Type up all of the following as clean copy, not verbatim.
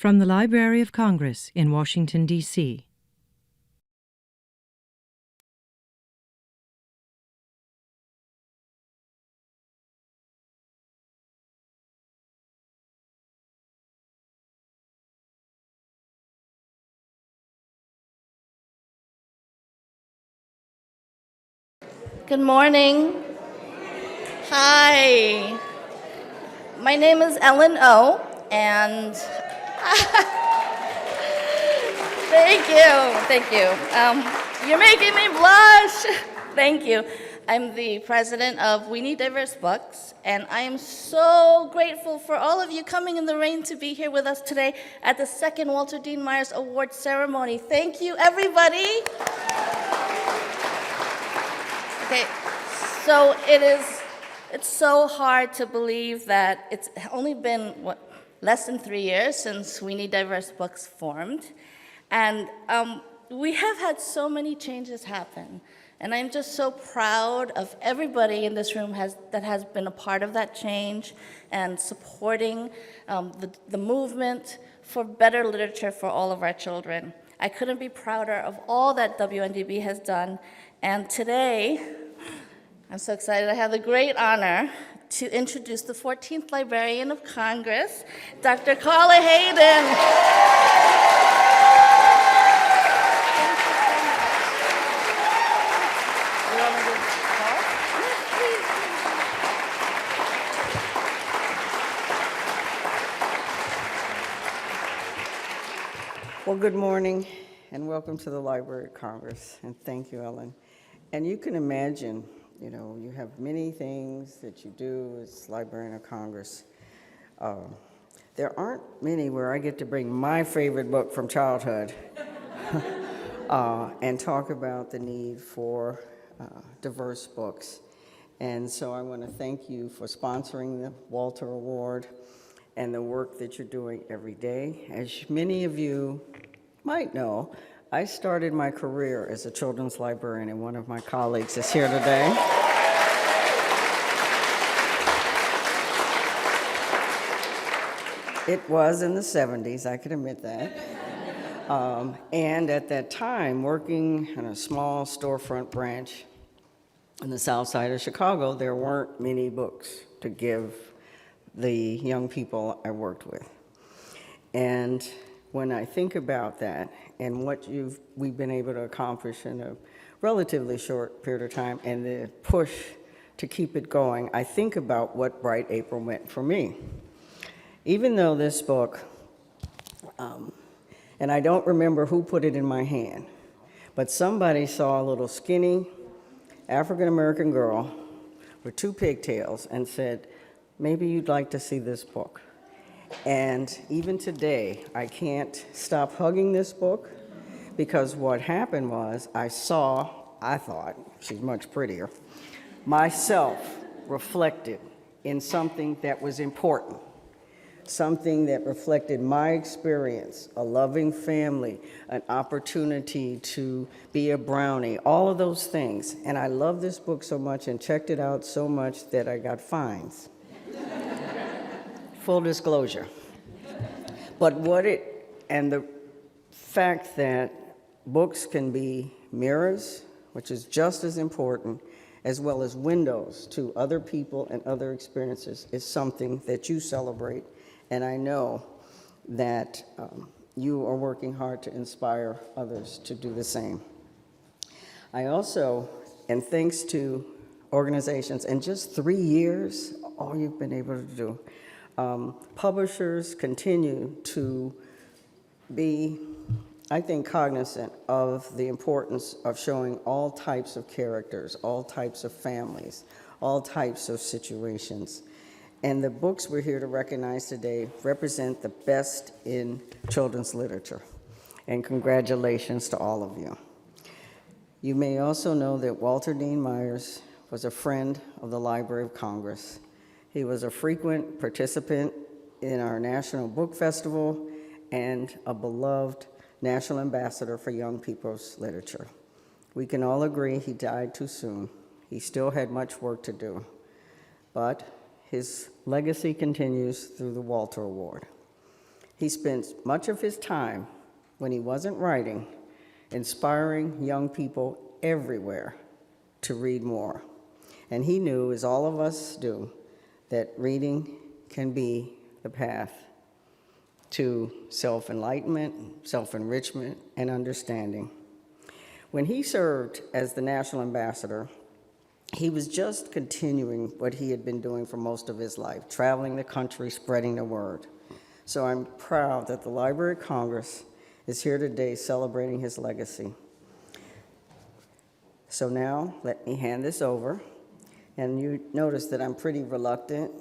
From the Library of Congress in Washington, D.C. Good morning. Hi. My name is Ellen O, and thank you. You're making me blush. Thank you. I'm the president of We Need Diverse Books, and I am so grateful for all of you coming in the rain to be here with us today at the second Walter Dean Myers Award ceremony. Thank you, everybody. Okay, so it's so hard to believe that it's only been, less than 3 years since We Need Diverse Books formed. And we have had so many changes happen. And I'm just so proud of everybody in this room that has been a part of that change and supporting the movement for better literature for all of our children. I couldn't be prouder of all that WNDB has done. And today, I'm so excited. I have the great honor to introduce the 14th Librarian of Congress, Dr. Carla Hayden. Well, good morning, and welcome to the Library of Congress, and thank you, Ellen. And you can imagine, you have many things that you do as Librarian of Congress. There aren't many where I get to bring my favorite book from childhood and talk about the need for diverse books. And so I want to thank you for sponsoring the Walter Award and the work that you're doing every day. As many of you might know, I started my career as a children's librarian, and one of my colleagues is here today. It was in the 70s, I can admit that. And at that time, working in a small storefront branch in the south side of Chicago, there weren't many books to give the young people I worked with. And when I think about that and what we've been able to accomplish in a relatively short period of time and the push to keep it going, I think about what Bright April meant for me. Even though this book, and I don't remember who put it in my hand, but somebody saw a little skinny African-American girl with 2 pigtails and said, maybe you'd like to see this book. And even today, I can't stop hugging this book, because what happened was I thought, she's much prettier, myself reflected in something that was important, something that reflected my experience, a loving family, an opportunity to be a brownie, all of those things. And I love this book so much and checked it out so much that I got fines. Full disclosure. But the fact that books can be mirrors, which is just as important, as well as windows to other people and other experiences, is something that you celebrate. And I know that you are working hard to inspire others to do the same. I also, and thanks to organizations, in just 3 years, all you've been able to do, publishers continue to be, I think, cognizant of the importance of showing all types of characters, all types of families, all types of situations. And the books we're here to recognize today represent the best in children's literature. And congratulations to all of you. You may also know that Walter Dean Myers was a friend of the Library of Congress. He was a frequent participant in our National Book Festival and a beloved National Ambassador for Young People's Literature. We can all agree he died too soon. He still had much work to do, but his legacy continues through the Walter Award. He spent much of his time, when he wasn't writing, inspiring young people everywhere to read more. And he knew, as all of us do, that reading can be the path to self-enlightenment, self-enrichment, and understanding. When he served as the National Ambassador, he was just continuing what he had been doing for most of his life, traveling the country, spreading the word. So I'm proud that the Library of Congress is here today celebrating his legacy. So now, let me hand this over. And you notice that I'm pretty reluctant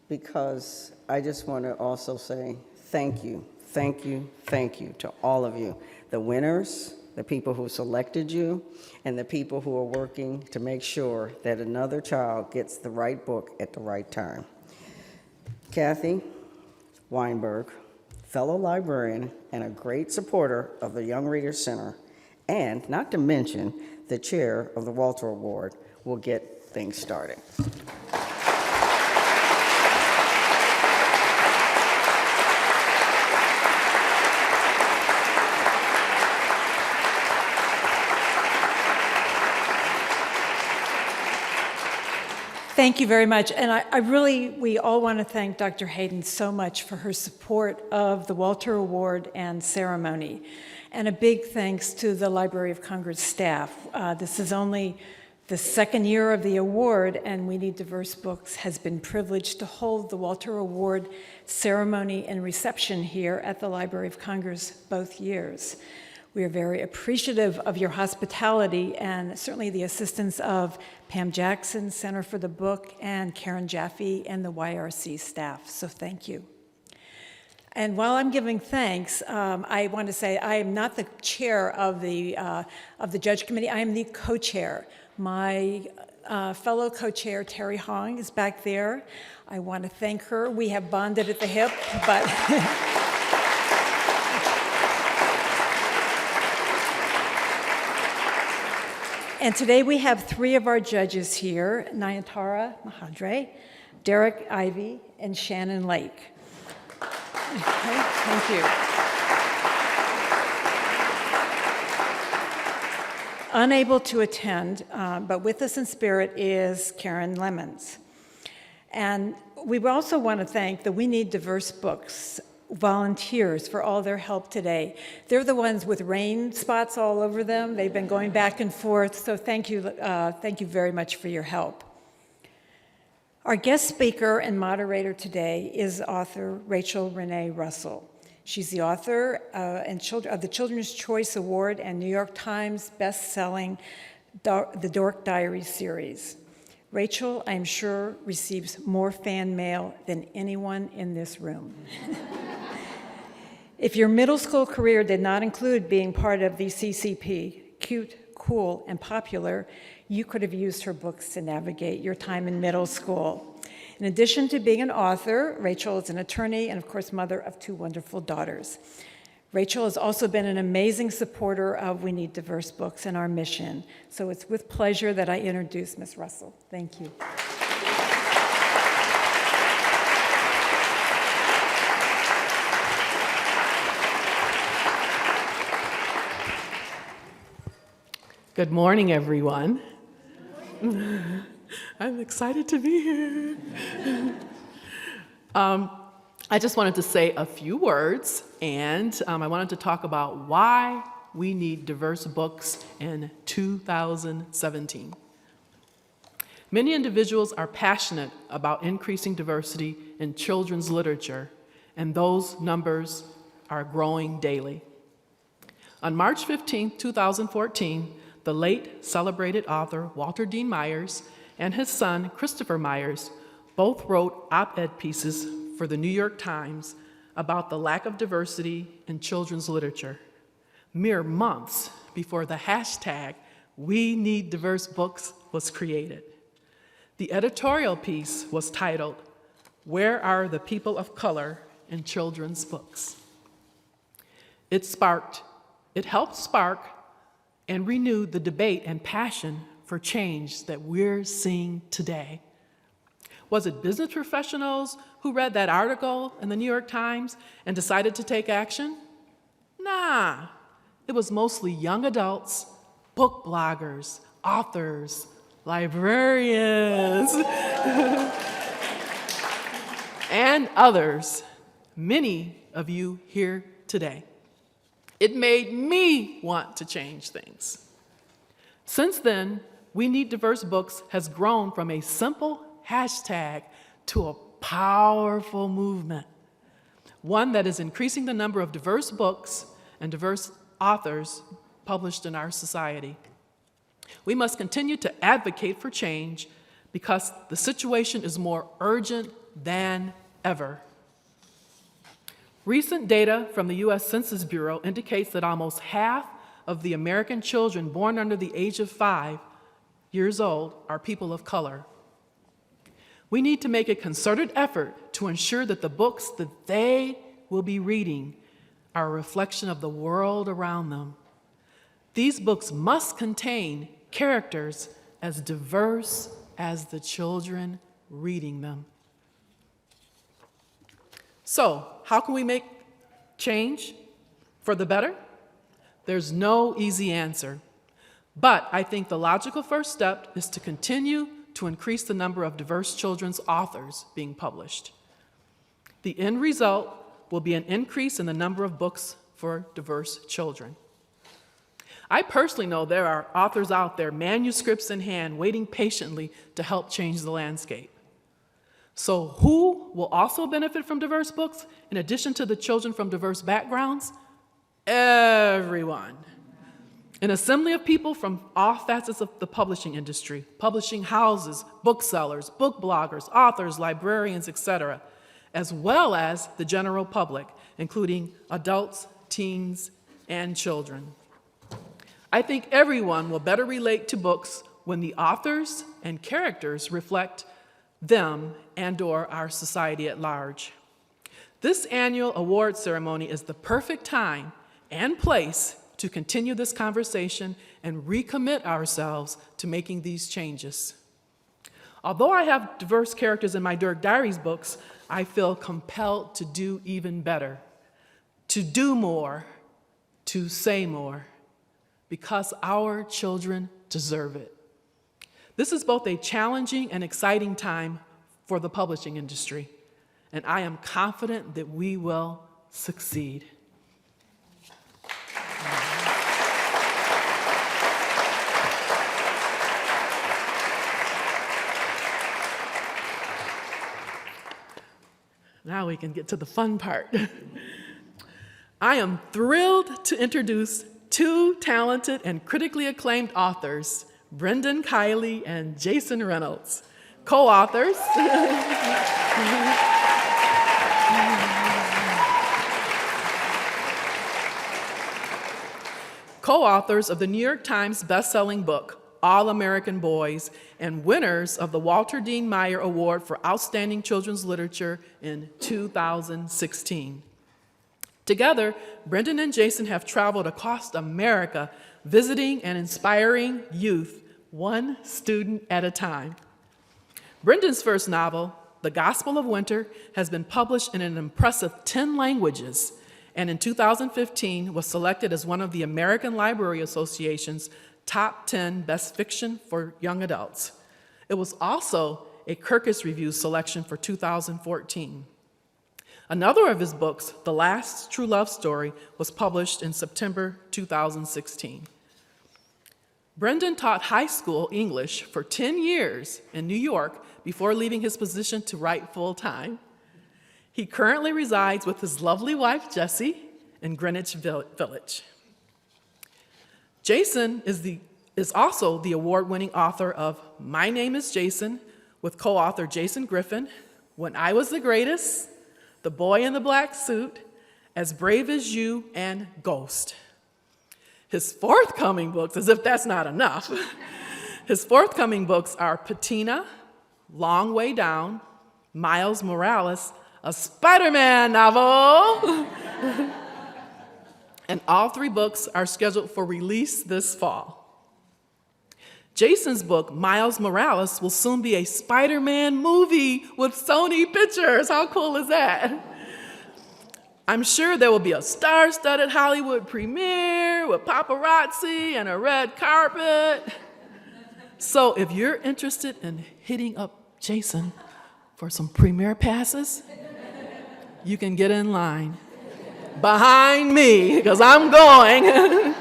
because I just want to also say thank you, thank you, thank you to all of you, the winners, the people who selected you, and the people who are working to make sure that another child gets the right book at the right time. Kathie Weinberg, fellow librarian and a great supporter of the Young Readers Center, and not to mention the chair of the Walter Award, will get things started. Thank you very much. And we all want to thank Dr. Hayden so much for her support of the Walter Award and ceremony. And a big thanks to the Library of Congress staff. This is only the second year of the award, and We Need Diverse Books has been privileged to hold the Walter Award ceremony and reception here at the Library of Congress both years. We are very appreciative of your hospitality and certainly the assistance of Pam Jackson, Center for the Book, and Karen Jaffe and the YRC staff, so thank you. And while I'm giving thanks, I want to say I am not the chair of the judge committee, I am the co-chair. My fellow co-chair, Terry Hong, is back there. I want to thank her. We have bonded at the hip, but and today we have three of our judges here, Nayantara Mahadre, Derek Ivey, and Shannon Lake. Okay, thank you. Unable to attend, but with us in spirit is Karen Lemons. And we also want to thank the We Need Diverse Books volunteers for all their help today. They're the ones with rain spots all over them. They've been going back and forth, so thank you very much for your help. Our guest speaker and moderator today is author Rachel Renee Russell. She's the author of the Children's Choice Award and New York Times best-selling The Dork Diaries series. Rachel, I'm sure, receives more fan mail than anyone in this room. If your middle school career did not include being part of the CCP, cute, cool, and popular, you could have used her books to navigate your time in middle school. In addition to being an author, Rachel is an attorney and, of course, mother of two wonderful daughters. Rachel has also been an amazing supporter of We Need Diverse Books and our mission. So it's with pleasure that I introduce Ms. Russell. Thank you. Good morning, everyone. I'm excited to be here. I just wanted to say a few words, and I wanted to talk about why we need diverse books in 2017. Many individuals are passionate about increasing diversity in children's literature, and those numbers are growing daily. On March 15, 2014, the late celebrated author Walter Dean Myers and his son Christopher Myers both wrote op-ed pieces for the New York Times about the lack of diversity in children's literature, mere months before the hashtag We Need Diverse Books was created. The editorial piece was titled, Where Are the People of Color in Children's Books? It helped spark and renew the debate and passion for change that we're seeing today. Was it business professionals who read that article in the New York Times and decided to take action? Nah, it was mostly young adults, book bloggers, authors, librarians, and others, many of you here today. It made me want to change things. Since then, We Need Diverse Books has grown from a simple hashtag to a powerful movement, one that is increasing the number of diverse books and diverse authors published in our society. We must continue to advocate for change because the situation is more urgent than ever. Recent data from the U.S. Census Bureau indicates that almost half of the American children born under the age of 5 years old are people of color. We need to make a concerted effort to ensure that the books that they will be reading are a reflection of the world around them. These books must contain characters as diverse as the children reading them. So, how can we make change for the better? There's no easy answer, but I think the logical first step is to continue to increase the number of diverse children's authors being published. The end result will be an increase in the number of books for diverse children. I personally know there are authors out there, manuscripts in hand, waiting patiently to help change the landscape. So who will also benefit from diverse books, in addition to the children from diverse backgrounds? Everyone. An assembly of people from all facets of the publishing industry, publishing houses, booksellers, book bloggers, authors, librarians, etc., as well as the general public, including adults, teens, and children. I think everyone will better relate to books when the authors and characters reflect them and/or our society at large. This annual award ceremony is the perfect time and place to continue this conversation and recommit ourselves to making these changes. Although I have diverse characters in my Dirk Diaries books, I feel compelled to do even better, to do more, to say more, because our children deserve it. This is both a challenging and exciting time for the publishing industry, and I am confident that we will succeed. Now we can get to the fun part. I am thrilled to introduce two talented and critically acclaimed authors, Brendan Kiely and Jason Reynolds, co-authors. Co-authors of the New York Times bestselling book, All American Boys, and winners of the Walter Dean Meyer Award for Outstanding Children's Literature in 2016. Together, Brendan and Jason have traveled across America, visiting and inspiring youth, one student at a time. Brendan's first novel, The Gospel of Winter, has been published in an impressive 10 languages, and in 2015 was selected as one of the American Library Association's top 10 best fiction for young adults. It was also a Kirkus Review selection for 2014. Another of his books, The Last True Love Story, was published in September 2016. Brendan taught high school English for 10 years in New York before leaving his position to write full-time. He currently resides with his lovely wife, Jessie, in Greenwich Village. Jason is also the award-winning author of My Name is Jason, with co-author Jason Griffin, When I Was the Greatest, The Boy in the Black Suit, As Brave as You, and Ghost. His forthcoming books, as if that's not enough, his forthcoming books are Patina, Long Way Down, Miles Morales, a Spider-Man novel, and all three books are scheduled for release this fall. Jason's book, Miles Morales, will soon be a Spider-Man movie with Sony Pictures. How cool is that? I'm sure there will be a star-studded Hollywood premiere with paparazzi and a red carpet. So if you're interested in hitting up Jason for some premiere passes, you can get in line behind me, because I'm going.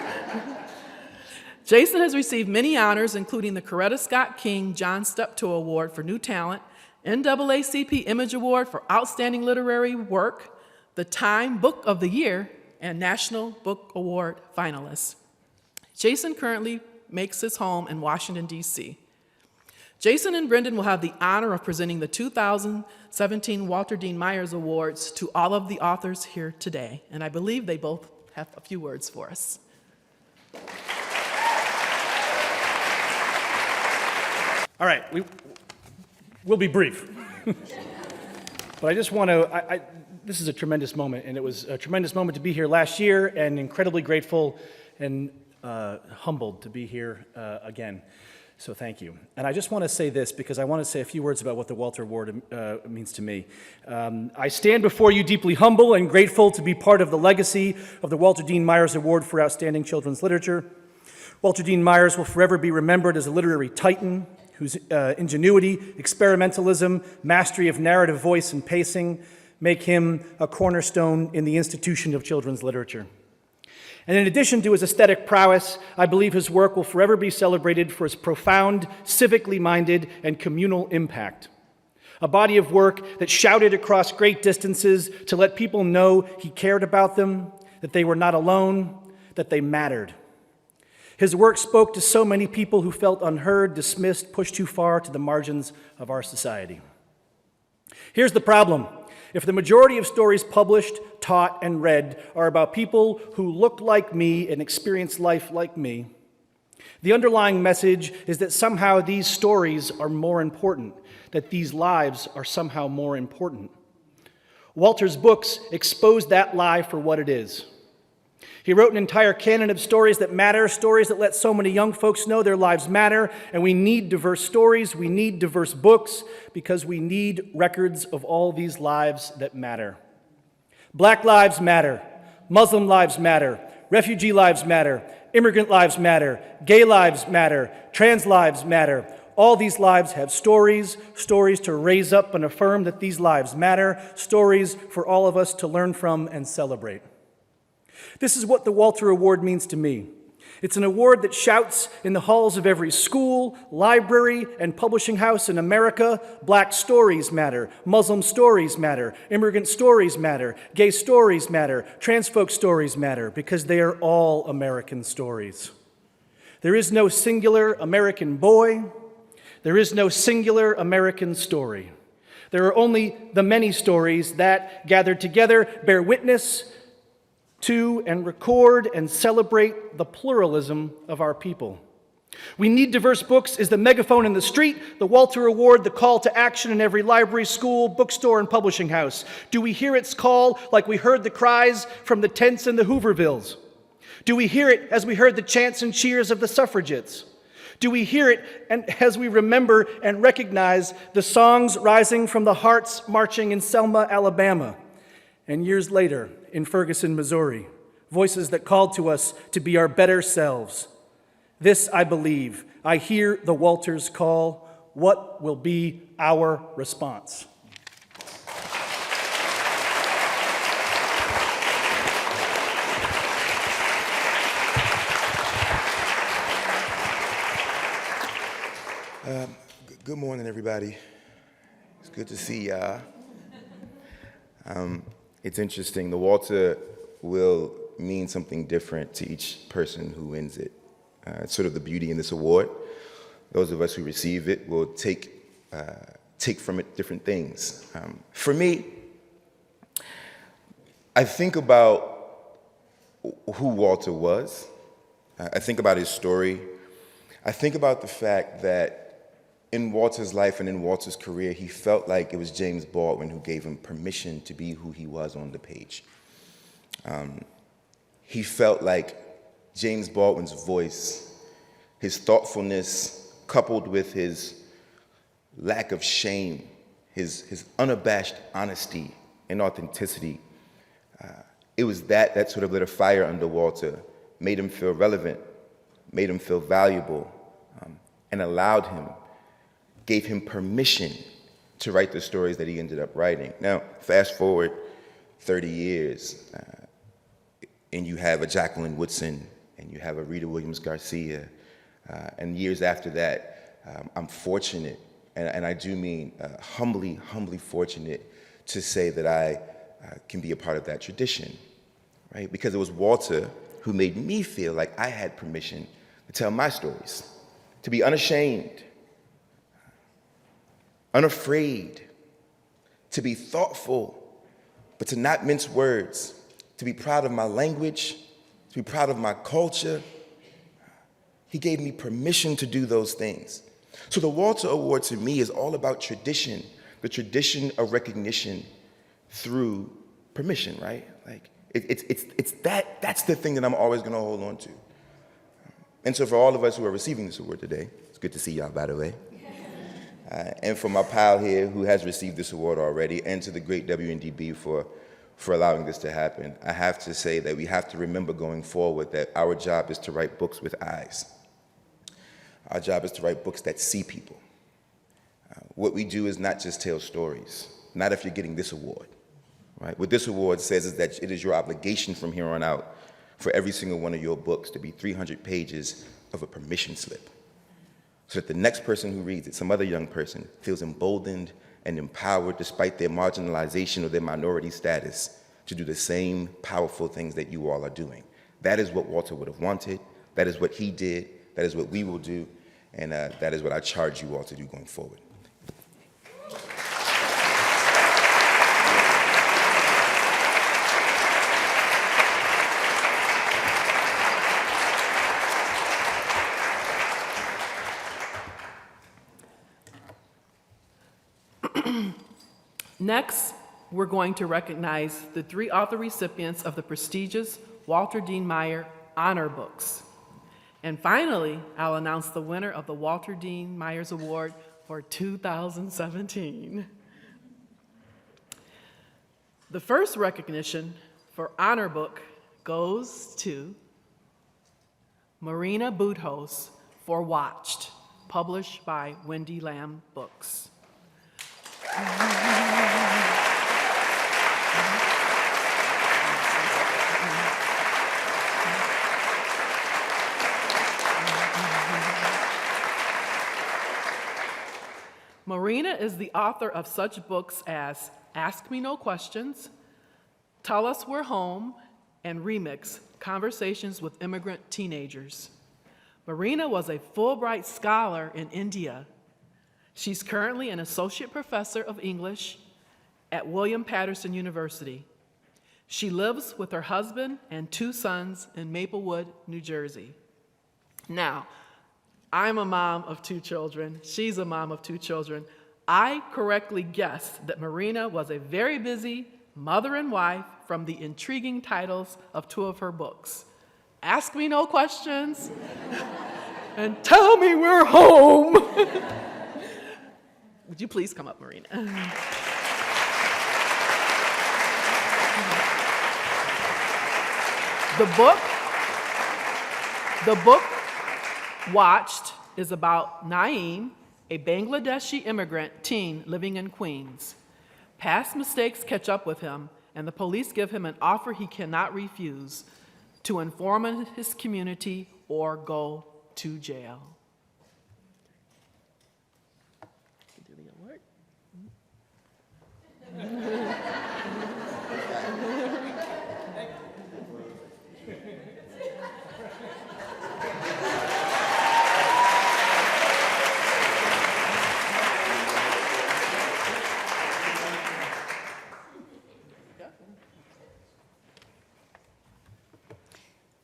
Jason has received many honors, including the Coretta Scott King John Steptoe Award for New Talent, NAACP Image Award for Outstanding Literary Work, the Time Book of the Year, and National Book Award finalist. Jason currently makes his home in Washington, D.C. Jason and Brendan will have the honor of presenting the 2017 Walter Dean Myers Awards to all of the authors here today, and I believe they both have a few words for us. All right, we'll be brief. But I just want to, this is a tremendous moment, and it was a tremendous moment to be here last year, and incredibly grateful and humbled to be here again. So thank you. And I just want to say this, because I want to say a few words about what the Walter Award means to me. I stand before you deeply humble and grateful to be part of the legacy of the Walter Dean Myers Award for Outstanding Children's Literature. Walter Dean Myers will forever be remembered as a literary titan whose ingenuity, experimentalism, mastery of narrative voice and pacing make him a cornerstone in the institution of children's literature. And in addition to his aesthetic prowess, I believe his work will forever be celebrated for its profound, civically minded, and communal impact. A body of work that shouted across great distances to let people know he cared about them, that they were not alone, that they mattered. His work spoke to so many people who felt unheard, dismissed, pushed too far to the margins of our society. Here's the problem. If the majority of stories published, taught, and read are about people who look like me and experience life like me, the underlying message is that somehow these stories are more important, that these lives are somehow more important. Walter's books expose that lie for what it is. He wrote an entire canon of stories that matter, stories that let so many young folks know their lives matter, and we need diverse stories, we need diverse books, because we need records of all these lives that matter. Black lives matter, Muslim lives matter, refugee lives matter, immigrant lives matter, gay lives matter, trans lives matter. All these lives have stories, stories to raise up and affirm that these lives matter, stories for all of us to learn from and celebrate. This is what the Walter Award means to me. It's an award that shouts in the halls of every school, library, and publishing house in America, Black stories matter, Muslim stories matter, immigrant stories matter, gay stories matter, trans folk stories matter, because they are all American stories. There is no singular American boy. There is no singular American story. There are only the many stories that, gathered together, bear witness to and record and celebrate the pluralism of our people. We Need Diverse Books is the megaphone in the street, the Walter Award, the call to action in every library, school, bookstore, and publishing house. Do we hear its call like we heard the cries from the tents in the Hoovervilles? Do we hear it as we heard the chants and cheers of the suffragettes? Do we hear it and as we remember and recognize the songs rising from the hearts marching in Selma, Alabama, and years later in Ferguson, Missouri, voices that called to us to be our better selves? This I believe. I hear the Walters call. What will be our response? Good morning, everybody. It's good to see y'all. It's interesting. The Walter will mean something different to each person who wins it. It's sort of the beauty in this award. Those of us who receive it will take from it different things. For me, I think about who Walter was. I think about his story. I think about the fact that in Walter's life and in Walter's career, he felt like it was James Baldwin who gave him permission to be who he was on the page. He felt like James Baldwin's voice, his thoughtfulness, coupled with his lack of shame, his unabashed honesty and authenticity. It was that sort of lit a fire under Walter, made him feel relevant, made him feel valuable, and allowed him, gave him permission to write the stories that he ended up writing. Now, fast forward 30 years, and you have a Jacqueline Woodson, and you have a Rita Williams Garcia, and years after that, I'm fortunate, and I do mean humbly fortunate to say that I can be a part of that tradition, right? Because it was Walter who made me feel like I had permission to tell my stories, to be unashamed, unafraid, to be thoughtful, but to not mince words, to be proud of my language, to be proud of my culture. He gave me permission to do those things. So the Walter Award to me is all about tradition, the tradition of recognition through permission, right? Like that's the thing that I'm always gonna hold on to. And so for all of us who are receiving this award today, it's good to see y'all, by the way. And for my pal here who has received this award already, and to the great WNDB for allowing this to happen, I have to say that we have to remember going forward that our job is to write books with eyes. Our job is to write books that see people. What we do is not just tell stories, not if you're getting this award, right? What this award says is that it is your obligation from here on out for every single one of your books to be 300 pages of a permission slip, so that the next person who reads it, some other young person, feels emboldened and empowered despite their marginalization or their minority status to do the same powerful things that you all are doing. That is what Walter would have wanted. That is what he did. That is what we will do. And that is what I charge you all to do going forward. Next, we're going to recognize the 3 author recipients of the prestigious Walter Dean Meyer Honor Books. And finally, I'll announce the winner of the Walter Dean Myers Award for 2017. The first recognition for Honor Book goes to Marina Budhos for Watched, published by Wendy Lamb Books. Marina is the author of such books as Ask Me No Questions, Tell Us We're Home, and Remix, Conversations with Immigrant Teenagers. Marina was a Fulbright scholar in India. She's currently an associate professor of English at William Patterson University. She lives with her husband and 2 sons in Maplewood, New Jersey. Now, I'm a mom of 2 children. She's a mom of 2 children. I correctly guessed that Marina was a very busy mother and wife from the intriguing titles of 2 of her books. Ask Me No Questions and Tell Me We're Home. Would you please come up, Marina? The book Watched is about Naeem, a Bangladeshi immigrant teen living in Queens. Past mistakes catch up with him, and the police give him an offer he cannot refuse: to inform on his community or go to jail.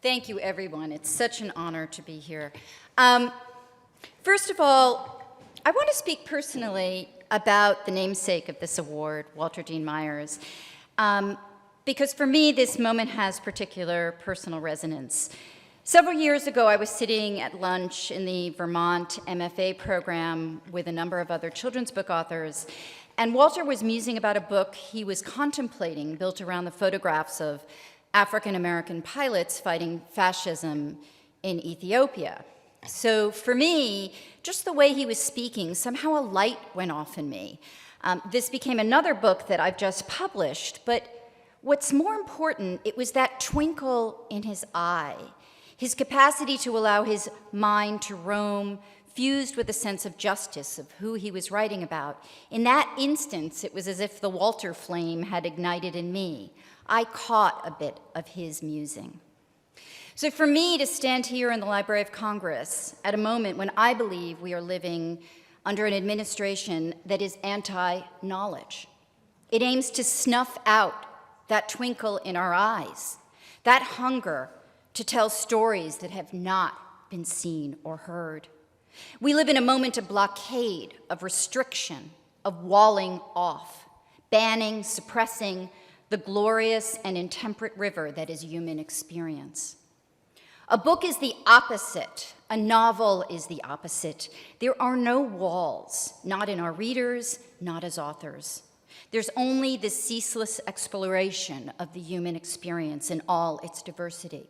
Thank you, everyone. It's such an honor to be here. First of all, I want to speak personally about the namesake of this award, Walter Dean Myers, because for me, this moment has particular personal resonance. Several years ago, I was sitting at lunch in the Vermont MFA program with a number of other children's book authors, and Walter was musing about a book he was contemplating built around the photographs of African-American pilots fighting fascism in Ethiopia. So for me, just the way he was speaking, somehow a light went off in me. This became another book that I've just published, but what's more important, it was that twinkle in his eye, his capacity to allow his mind to roam, fused with a sense of justice of who he was writing about. In that instance, it was as if the Walter flame had ignited in me. I caught a bit of his musing. So for me to stand here in the Library of Congress at a moment when I believe we are living under an administration that is anti-knowledge, it aims to snuff out that twinkle in our eyes, that hunger to tell stories that have not been seen or heard. We live in a moment of blockade, of restriction, of walling off, banning, suppressing the glorious and intemperate river that is human experience. A book is the opposite. A novel is the opposite. There are no walls, not in our readers, not as authors. There's only the ceaseless exploration of the human experience in all its diversity.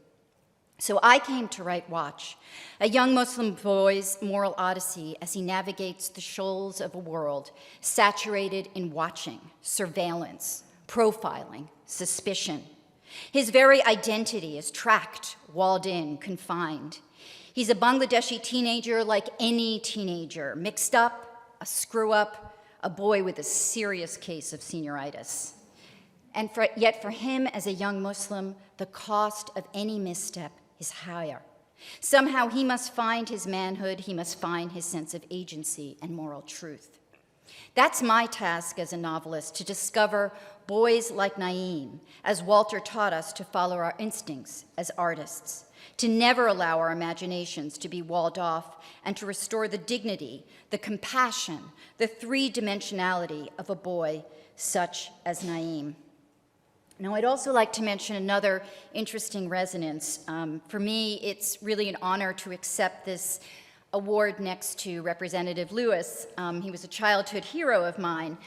So I came to write Watch, a young Muslim boy's moral odyssey as he navigates the shoals of a world saturated in watching, surveillance, profiling, suspicion. His very identity is tracked, walled in, confined. He's a Bangladeshi teenager like any teenager, mixed up, a screw-up, a boy with a serious case of senioritis. And yet for him as a young Muslim, the cost of any misstep is higher. Somehow he must find his manhood, he must find his sense of agency and moral truth. That's my task as a novelist, to discover boys like Naeem, as Walter taught us to follow our instincts as artists, to never allow our imaginations to be walled off, and to restore the dignity, the compassion, the three-dimensionality of a boy such as Naeem. Now, I'd also like to mention another interesting resonance. For me, it's really an honor to accept this award next to Representative Lewis. He was a childhood hero of mine.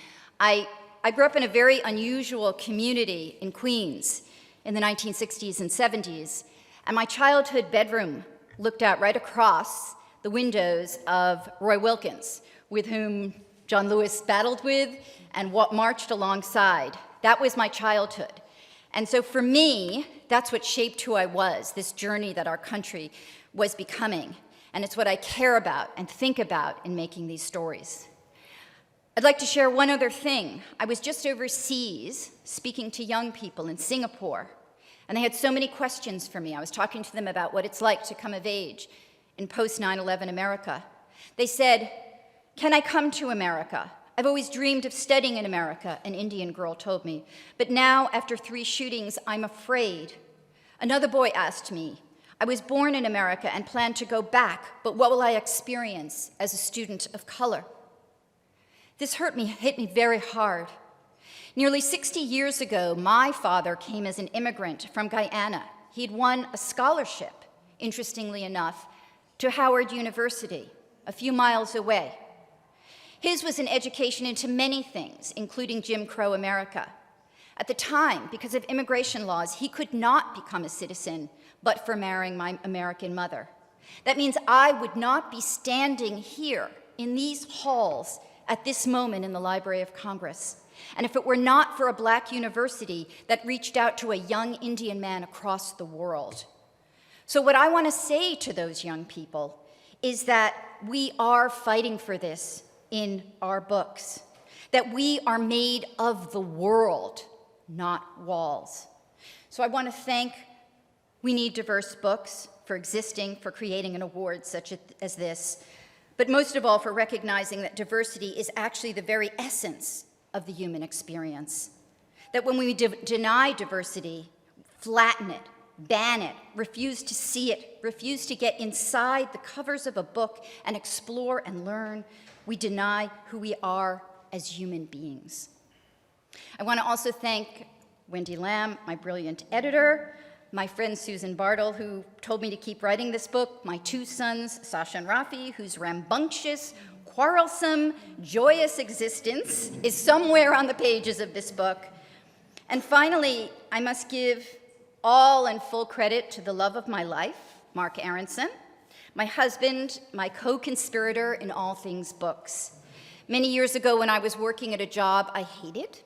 I grew up in a very unusual community in Queens in the 1960s and 70s, and my childhood bedroom looked out right across the windows of Roy Wilkins, with whom John Lewis battled with and marched alongside. That was my childhood. And so for me, that's what shaped who I was, this journey that our country was becoming. And it's what I care about and think about in making these stories. I'd like to share one other thing. I was just overseas speaking to young people in Singapore, and they had so many questions for me. I was talking to them about what it's like to come of age in post-9/11 America. They said, "Can I come to America? I've always dreamed of studying in America," an Indian girl told me. "But now, after 3 shootings, I'm afraid." Another boy asked me, "I was born in America and plan to go back, but what will I experience as a student of color?" This hit me very hard. Nearly 60 years ago, my father came as an immigrant from Guyana. He'd won a scholarship, interestingly enough, to Howard University, a few miles away. His was an education into many things, including Jim Crow America. At the time, because of immigration laws, he could not become a citizen but for marrying my American mother. That means I would not be standing here in these halls at this moment in the Library of Congress. And if it were not for a Black university that reached out to a young Indian man across the world. So what I want to say to those young people is that we are fighting for this in our books, that we are made of the world, not walls. So I want to thank We Need Diverse Books for existing, for creating an award such as this, but most of all for recognizing that diversity is actually the very essence of the human experience. That when we deny diversity, flatten it, ban it, refuse to see it, refuse to get inside the covers of a book and explore and learn, we deny who we are as human beings. I want to also thank Wendy Lamb, my brilliant editor, my friend Susan Bartle, who told me to keep writing this book, my two sons, Sasha and Rafi, whose rambunctious, quarrelsome, joyous existence is somewhere on the pages of this book. And finally, I must give all and full credit to the love of my life, Mark Aronson, my husband, my co-conspirator in all things books. Many years ago, when I was working at a job I hated,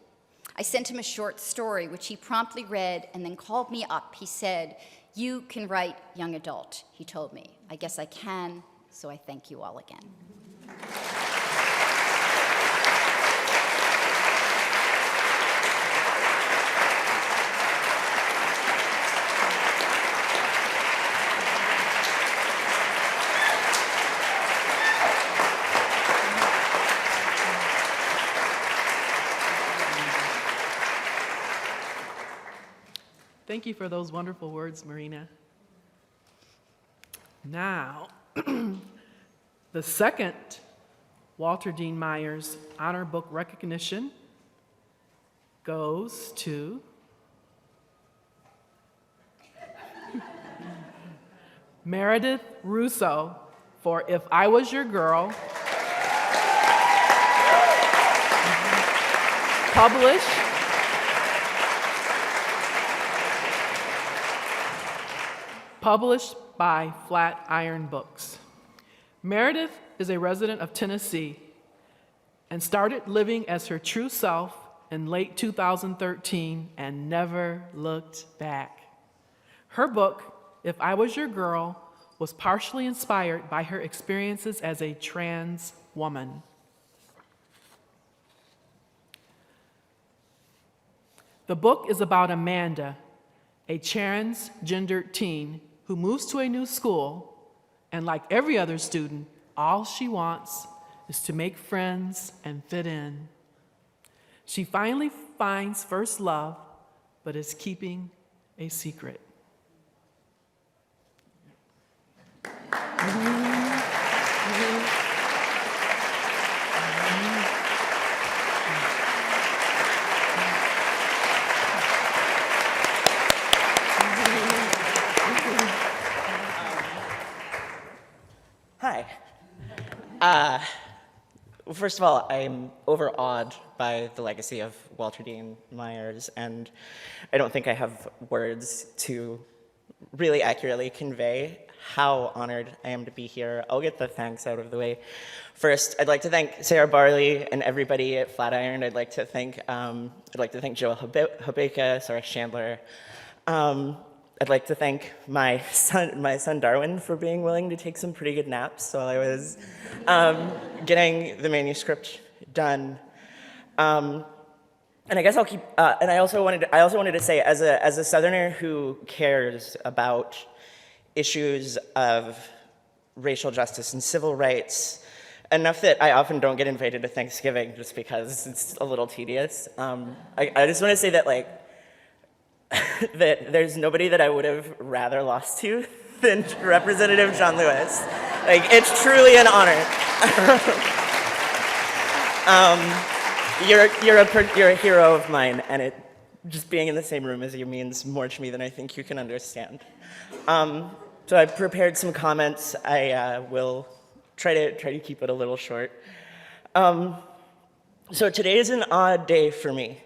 I sent him a short story, which he promptly read and then called me up. He said, "You can write young adult," he told me. I guess I can, so I thank you all again. Thank you for those wonderful words, Marina. Now, the second Walter Dean Myers Honor Book recognition goes to Meredith Russo for If I Was Your Girl, published by Flatiron Books. Meredith is a resident of Tennessee and started living as her true self in late 2013 and never looked back. Her book, If I Was Your Girl, was partially inspired by her experiences as a trans woman. The book is about Amanda, a transgendered teen who moves to a new school, and like every other student, all she wants is to make friends and fit in. She finally finds first love, but is keeping a secret. Hi. Well, first of all, I'm overawed by the legacy of Walter Dean Myers, and I don't think I have words to really accurately convey how honored I am to be here. I'll get the thanks out of the way. First, I'd like to thank Sarah Barley and everybody at Flatiron. I'd like to thank Joel Habeka, Sarah Chandler. I'd like to thank my son Darwin for being willing to take some pretty good naps while I was getting the manuscript done. And I guess I'll keep. And I also wanted to say, as a Southerner who cares about issues of racial justice and civil rights, enough that I often don't get invited to Thanksgiving just because it's a little tedious. I just want to say that that there's nobody that I would have rather lost to than Representative John Lewis. It's truly an honor. You're a hero of mine, and just being in the same room as you means more to me than I think you can understand. So I've prepared some comments. I will try to keep it a little short. So today is an odd day for me.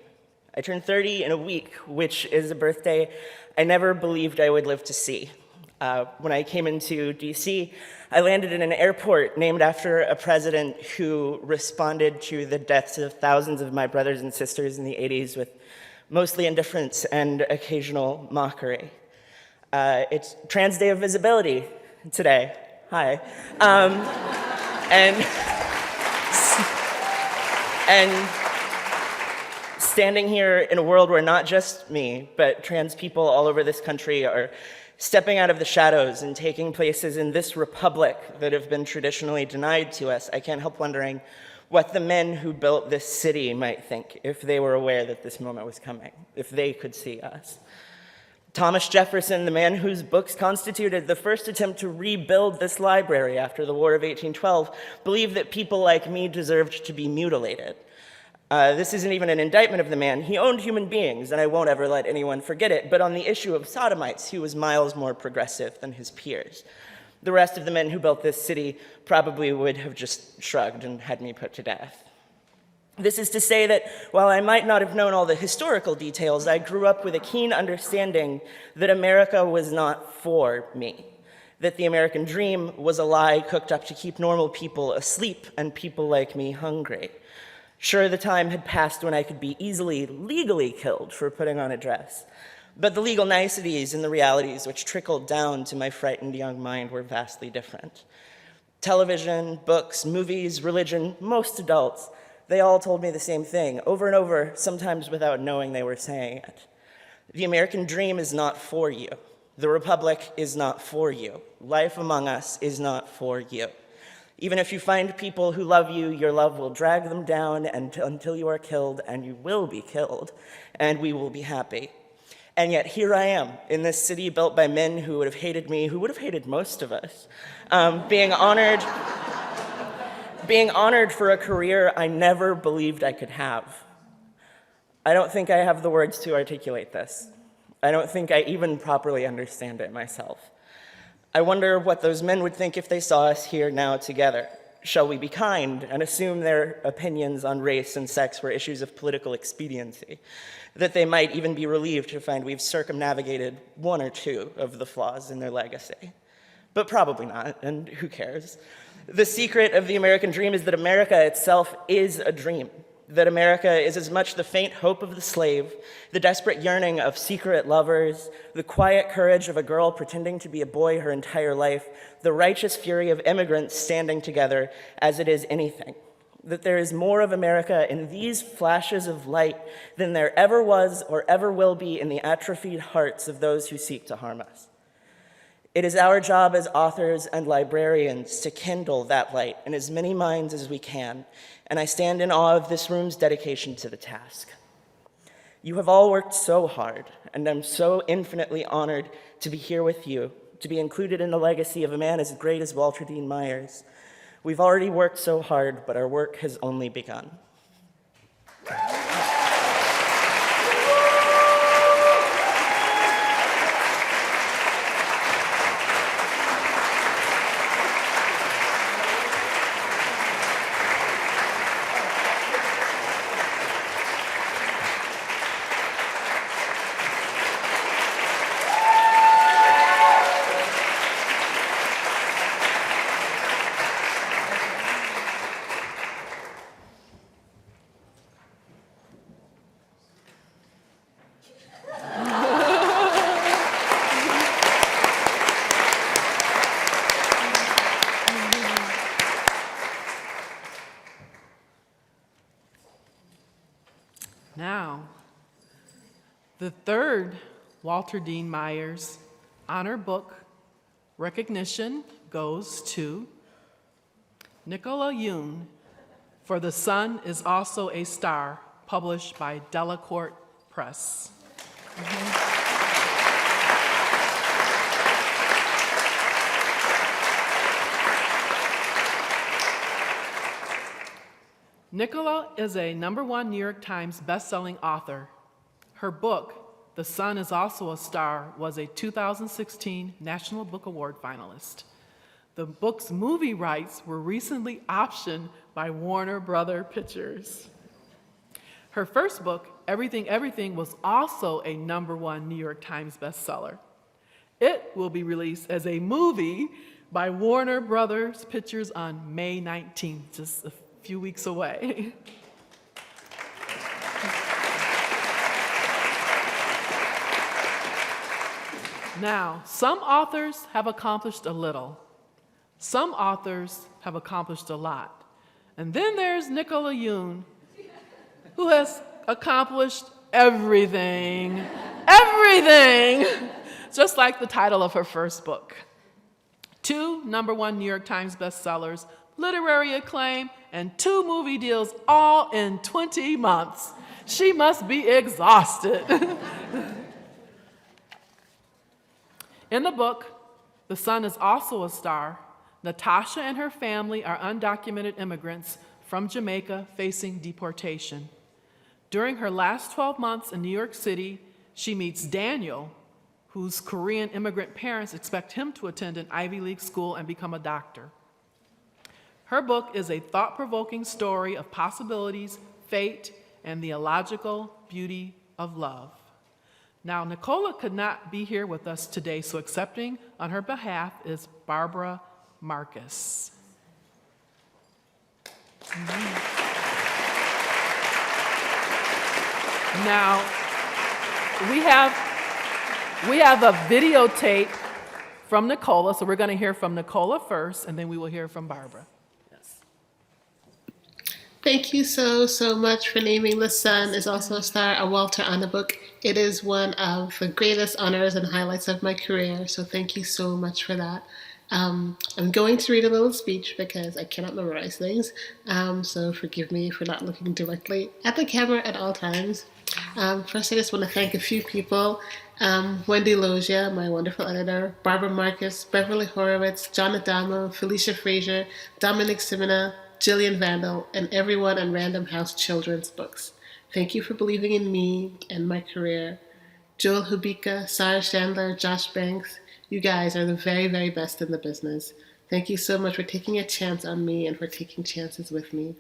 I turned 30 in a week, which is a birthday I never believed I would live to see. When I came into DC, I landed in an airport named after a president who responded to the deaths of thousands of my brothers and sisters in the 80s with mostly indifference and occasional mockery. It's Trans Day of Visibility today. Hi. And standing here in a world where not just me, but trans people all over this country are stepping out of the shadows and taking places in this republic that have been traditionally denied to us, I can't help wondering what the men who built this city might think if they were aware that this moment was coming, if they could see us. Thomas Jefferson, the man whose books constituted the first attempt to rebuild this library after the War of 1812, believed that people like me deserved to be mutilated. This isn't even an indictment of the man. He owned human beings, and I won't ever let anyone forget it. But on the issue of sodomites, he was miles more progressive than his peers. The rest of the men who built this city probably would have just shrugged and had me put to death. This is to say that while I might not have known all the historical details, I grew up with a keen understanding that America was not for me, that the American dream was a lie cooked up to keep normal people asleep and people like me hungry. Sure, the time had passed when I could be easily, legally killed for putting on a dress, but the legal niceties and the realities which trickled down to my frightened young mind were vastly different. Television, books, movies, religion, most adults, they all told me the same thing, over and over, sometimes without knowing they were saying it. The American dream is not for you. The Republic is not for you. Life among us is not for you. Even if you find people who love you, your love will drag them down until you are killed, and you will be killed, and we will be happy. And yet here I am, in this city built by men who would have hated me, who would have hated most of us, being honored for a career I never believed I could have. I don't think I have the words to articulate this. I don't think I even properly understand it myself. I wonder what those men would think if they saw us here now together. Shall we be kind and assume their opinions on race and sex were issues of political expediency? That they might even be relieved to find we've circumnavigated one or two of the flaws in their legacy. But probably not, and who cares? The secret of the American dream is that America itself is a dream, that America is as much the faint hope of the slave, the desperate yearning of secret lovers, the quiet courage of a girl pretending to be a boy her entire life, the righteous fury of immigrants standing together, as it is anything. That there is more of America in these flashes of light than there ever was or ever will be in the atrophied hearts of those who seek to harm us. It is our job as authors and librarians to kindle that light in as many minds as we can, and I stand in awe of this room's dedication to the task. You have all worked so hard, and I'm so infinitely honored to be here with you, to be included in the legacy of a man as great as Walter Dean Myers. We've already worked so hard, but our work has only begun. Now, the third Walter Dean Myers honor book recognition goes to Nicola Yoon for The Sun is Also a Star, published by Delacorte Press. Nicola is a #1 New York Times bestselling author. Her book, The Sun is Also a Star, was a 2016 National Book Award finalist. The book's movie rights were recently optioned by Warner Brother Pictures. Her first book, Everything, Everything, was also a #1 New York Times bestseller. It will be released as a movie by Warner Brothers Pictures on May 19th, just a few weeks away. Now, some authors have accomplished a little. Some authors have accomplished a lot. And then there's Nicola Yoon, who has accomplished everything. Everything! Just like the title of her first book. 2 #1 New York Times bestsellers, literary acclaim, and 2 movie deals all in 20 months. She must be exhausted. In the book, The Sun is Also a Star, Natasha and her family are undocumented immigrants from Jamaica facing deportation. During her last 12 months in New York City, she meets Daniel, whose Korean immigrant parents expect him to attend an Ivy League school and become a doctor. Her book is a thought-provoking story of possibilities, fate, and the illogical beauty of love. Now, Nicola could not be here with us today, so accepting on her behalf is Barbara Marcus. Now, we have a videotape from Nicola, so we're going to hear from Nicola first, and then we will hear from Barbara. Yes. Thank you so much for naming The Sun is also a star, a Walter on the book. It is one of the greatest honors and highlights of my career, so thank you so much for that. I'm going to read a little speech because I cannot memorize things, so forgive me for not looking directly at the camera at all times. First, I just want to thank a few people. Wendy Logia, my wonderful editor, Barbara Marcus, Beverly Horowitz, John Adamo, Felicia Frazier, Dominic Simina, Jillian Vandal, and everyone in Random House Children's Books. Thank you for believing in me and my career. Joel Hubika, Sarah Chandler, Josh Banks, you guys are the very, very best in the business. Thank you so much for taking a chance on me and for taking chances with me.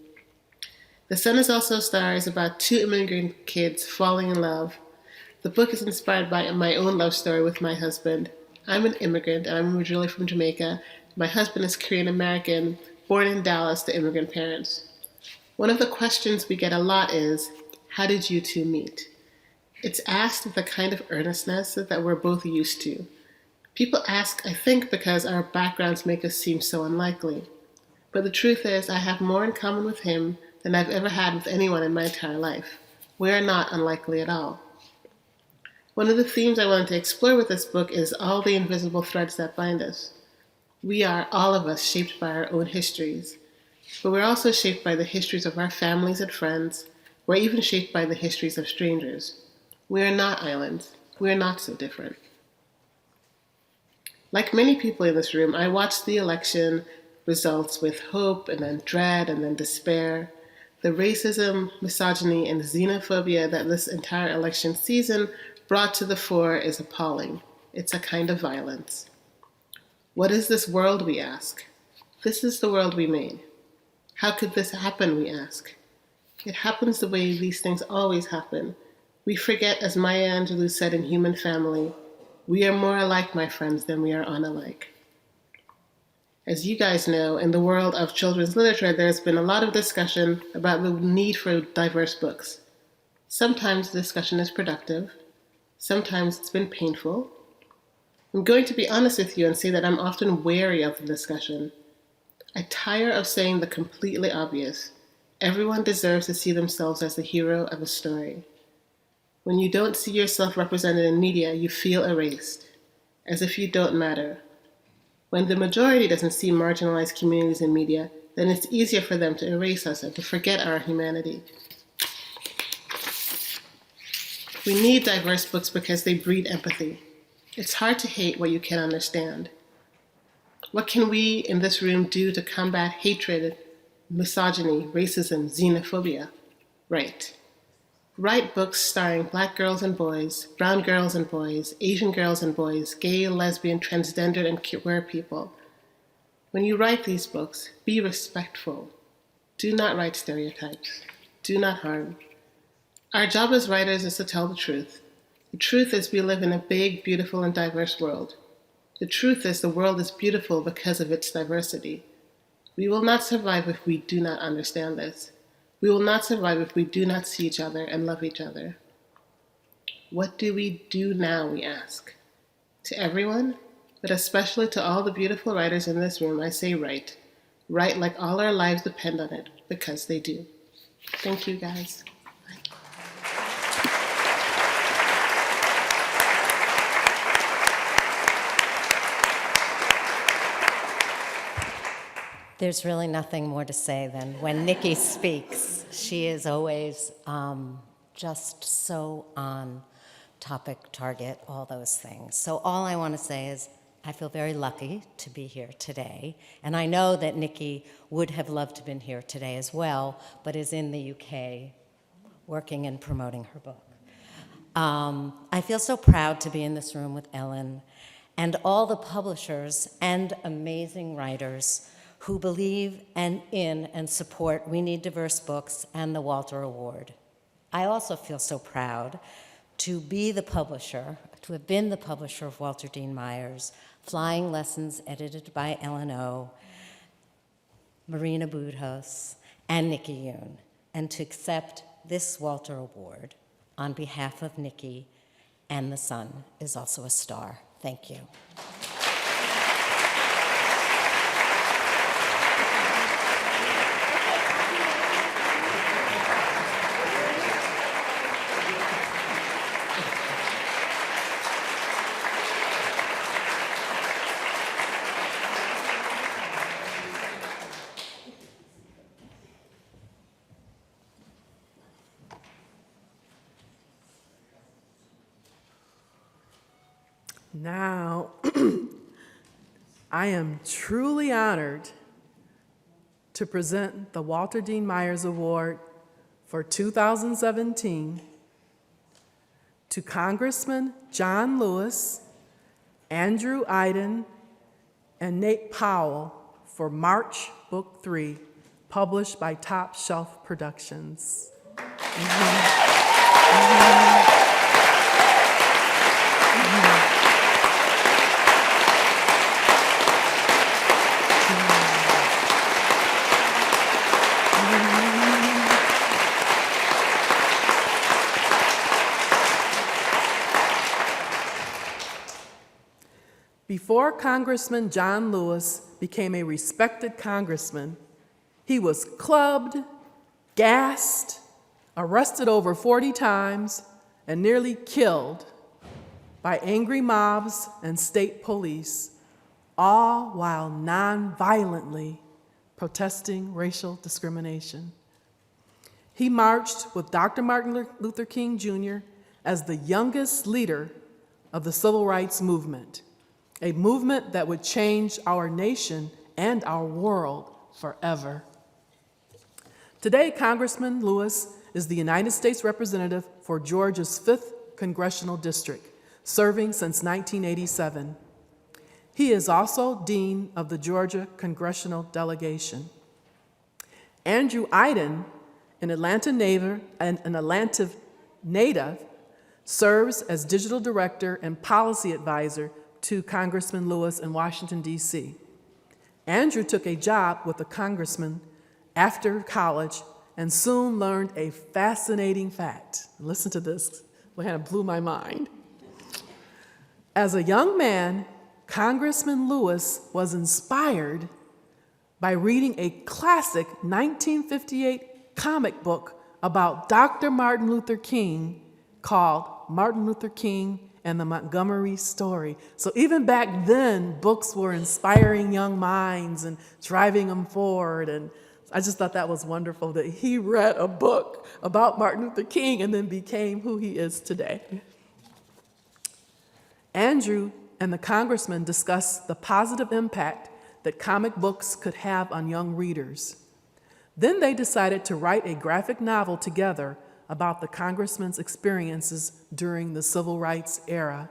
The Sun is Also a Star is about two immigrant kids falling in love. The book is inspired by my own love story with my husband. I'm an immigrant, and I'm originally from Jamaica. My husband is Korean American, born in Dallas to immigrant parents. One of the questions we get a lot is, how did you two meet? It's asked with a kind of earnestness that we're both used to. People ask, I think, because our backgrounds make us seem so unlikely. But the truth is, I have more in common with him than I've ever had with anyone in my entire life. We are not unlikely at all. One of the themes I wanted to explore with this book is all the invisible threads that bind us. We are, all of us, shaped by our own histories. But we're also shaped by the histories of our families and friends. We're even shaped by the histories of strangers. We are not islands. We are not so different. Like many people in this room, I watched the election results with hope and then dread and then despair. The racism, misogyny, and xenophobia that this entire election season brought to the fore is appalling. It's a kind of violence. What is this world, we ask? This is the world we made. How could this happen, we ask? It happens the way these things always happen. We forget, as Maya Angelou said in Human Family, we are more alike, my friends, than we are unalike. As you guys know, in the world of children's literature, there's been a lot of discussion about the need for diverse books. Sometimes the discussion is productive. Sometimes it's been painful. I'm going to be honest with you and say that I'm often wary of the discussion. I tire of saying the completely obvious. Everyone deserves to see themselves as the hero of a story. When you don't see yourself represented in media, you feel erased, as if you don't matter. When the majority doesn't see marginalized communities in media, then it's easier for them to erase us and to forget our humanity. We need diverse books because they breed empathy. It's hard to hate what you can understand. What can we in this room do to combat hatred, misogyny, racism, xenophobia? Write books starring Black girls and boys, brown girls and boys, Asian girls and boys, gay, lesbian, transgendered, and queer people. When you write these books, be respectful. Do not write stereotypes. Do not harm. Our job as writers is to tell the truth. The truth is we live in a big, beautiful, and diverse world. The truth is the world is beautiful because of its diversity. We will not survive if we do not understand this. We will not survive if we do not see each other and love each other. What do we do now, we ask? To everyone, but especially to all the beautiful writers in this room, I say write. Write like all our lives depend on it, because they do. Thank you, guys. There's really nothing more to say than when Nikki speaks. She is always just so on topic, target, all those things. So all I want to say is I feel very lucky to be here today. And I know that Nikki would have loved to have been here today as well, but is in the UK working and promoting her book. I feel so proud to be in this room with Ellen and all the publishers and amazing writers who believe in and support We Need Diverse Books and the Walter Award. I also feel so proud to be the publisher, to have been the publisher of Walter Dean Myers, Flying Lessons, edited by Ellen O., Marina Budhos, and Nikki Yoon, and to accept this Walter Award on behalf of Nikki, and the Sun is also a star. Thank you. Now, I am truly honored to present the Walter Dean Myers Award for 2017 to Congressman John Lewis, Andrew Hayden, and Nate Powell for March Book 3, published by Top Shelf Productions. Before Congressman John Lewis became a respected congressman, he was clubbed, gassed, arrested over 40 times, and nearly killed by angry mobs and state police, all while non-violently protesting racial discrimination. He marched with Dr. Martin Luther King Jr. as the youngest leader of the civil rights movement, a movement that would change our nation and our world forever. Today, Congressman Lewis is the United States Representative for Georgia's 5th Congressional District, serving since 1987. He is also Dean of the Georgia Congressional Delegation. Andrew Hayden, an Atlanta native, serves as Digital Director and Policy Advisor to Congressman Lewis in Washington, D.C. Andrew took a job with the congressman after college and soon learned a fascinating fact. Listen to this, it kind of blew my mind. As a young man, Congressman Lewis was inspired by reading a classic 1958 comic book about Dr. Martin Luther King called Martin Luther King and the Montgomery Story. So even back then, books were inspiring young minds and driving them forward. And I just thought that was wonderful that he read a book about Martin Luther King and then became who he is today. Andrew and the congressman discussed the positive impact that comic books could have on young readers. Then they decided to write a graphic novel together about the congressman's experiences during the civil rights era.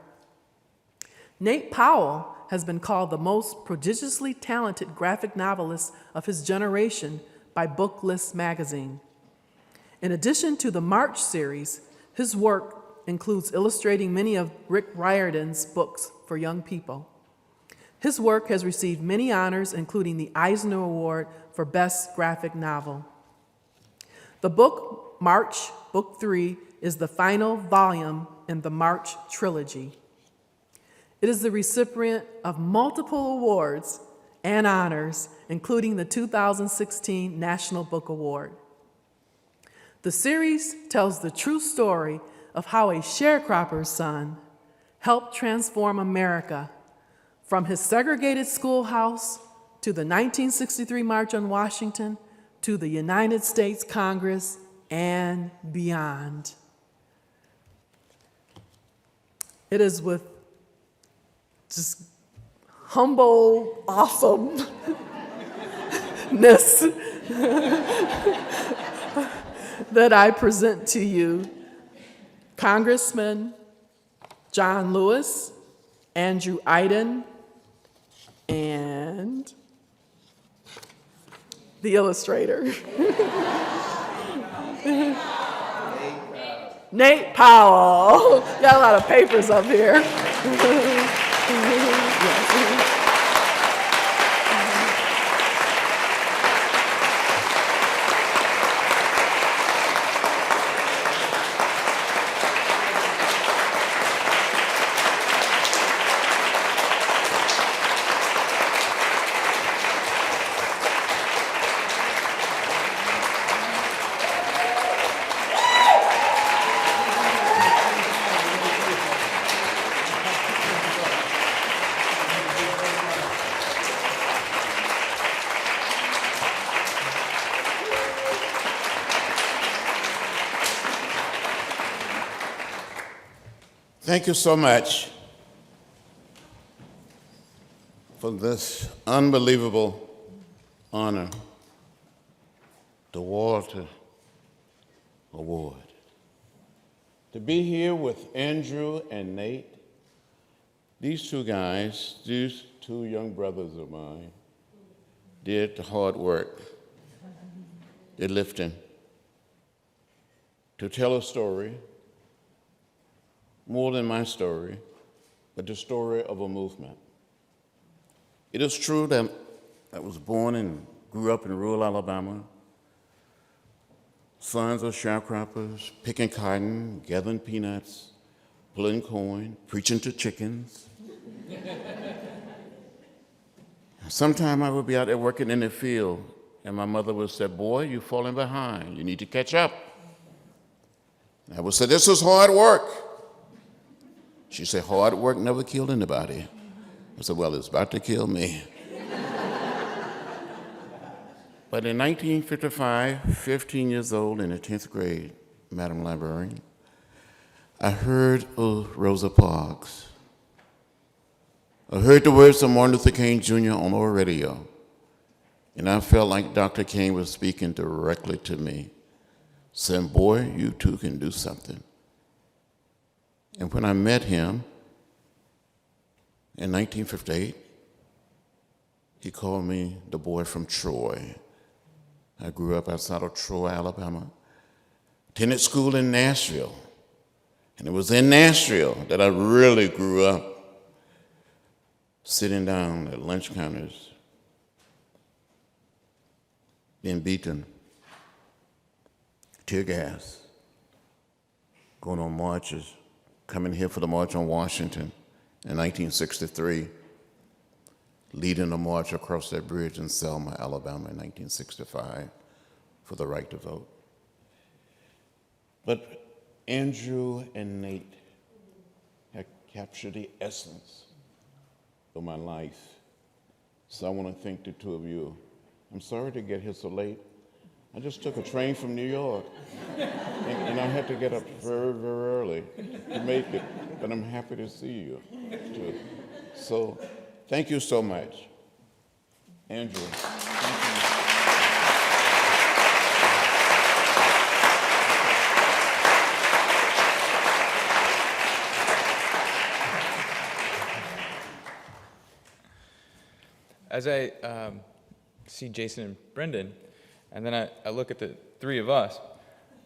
Nate Powell has been called the most prodigiously talented graphic novelist of his generation by Booklist magazine. In addition to the March series, his work includes illustrating many of Rick Riordan's books for young people. His work has received many honors, including the Eisner Award for Best Graphic Novel. The book March, Book 3, is the final volume in the March trilogy. It is the recipient of multiple awards and honors, including the 2016 National Book Award. The series tells the true story of how a sharecropper's son helped transform America from his segregated schoolhouse to the 1963 March on Washington to the United States Congress and beyond. It is with just humble awesomeness that I present to you Congressman John Lewis, Andrew Hayden, and the illustrator, Nate Powell. Got a lot of papers up here. Thank you so much for this unbelievable honor, the Walter Award. To be here with Andrew and Nate, these two guys, these two young brothers of mine, did the hard work, the lifting, to tell a story, more than my story, but the story of a movement. It is true that I was born and grew up in rural Alabama, sons of sharecroppers, picking cotton, gathering peanuts, pulling corn, preaching to chickens. Sometime I would be out there working in the field, and my mother would say, "Boy, you're falling behind. You need to catch up." I would say, "This is hard work." She said, "Hard work never killed anybody." I said, "Well, it's about to kill me." But in 1955, 15 years old in the 10th grade, Madam Librarian, I heard of Rosa Parks. I heard the words of Martin Luther King Jr. on our radio, and I felt like Dr. King was speaking directly to me, saying, "Boy, you too can do something." And when I met him in 1958, he called me the boy from Troy. I grew up outside of Troy, Alabama, attended school in Nashville. And it was in Nashville that I really grew up, sitting down at lunch counters, being beaten, tear gas, going on marches, coming here for the March on Washington in 1963, leading a march across that bridge in Selma, Alabama in 1965 for the right to vote. But Andrew and Nate have captured the essence of my life. So I want to thank the two of you. I'm sorry to get here so late. I just took a train from New York, and I had to get up very, very early to make it, but I'm happy to see you, too. So, thank you so much. Andrew. Thank you. As I see Jason and Brendan, and then I look at the three of us,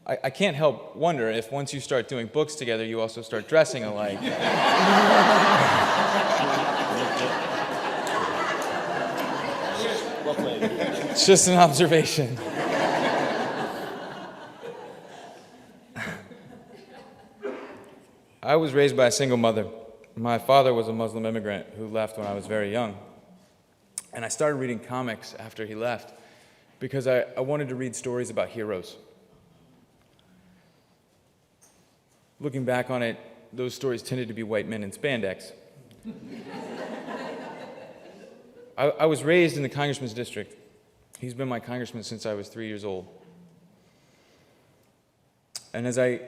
I can't help wonder if once you start doing books together, you also start dressing alike. It's just an observation. I was raised by a single mother. My father was a Muslim immigrant who left when I was very young. And I started reading comics after he left because I wanted to read stories about heroes. Looking back on it, those stories tended to be white men in spandex. I was raised in the Congressman's district. He's been my congressman since I was 3 years old. And as I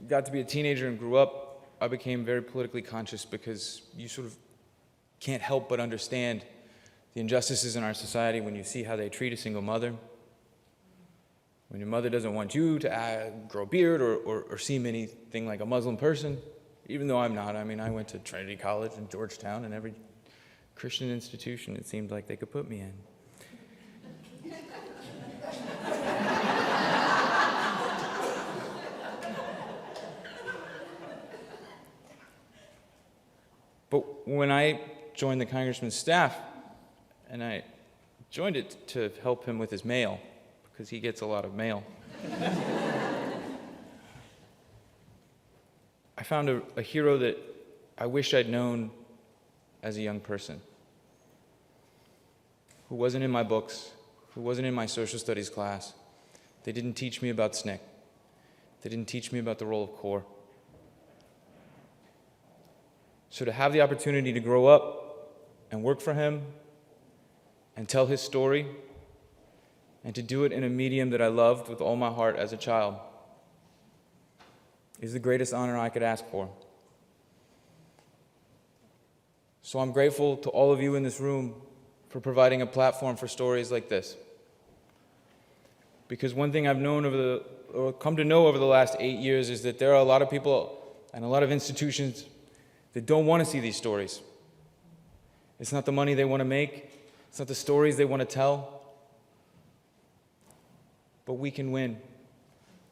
got to be a teenager and grew up, I became very politically conscious because you sort of can't help but understand the injustices in our society when you see how they treat a single mother, when your mother doesn't want you to grow a beard or seem anything like a Muslim person, even though I'm not. I mean, I went to Trinity College in Georgetown, and every Christian institution it seemed like they could put me in. But when I joined the Congressman's staff, and I joined it to help him with his mail, because he gets a lot of mail, I found a hero that I wish I'd known as a young person, who wasn't in my books, who wasn't in my social studies class. They didn't teach me about SNCC. They didn't teach me about the role of CORE. So to have the opportunity to grow up and work for him and tell his story and to do it in a medium that I loved with all my heart as a child is the greatest honor I could ask for. So I'm grateful to all of you in this room for providing a platform for stories like this. Because one thing I've known come to know over the last 8 years is that there are a lot of people and a lot of institutions that don't want to see these stories. It's not the money they want to make. It's not the stories they want to tell. But we can win.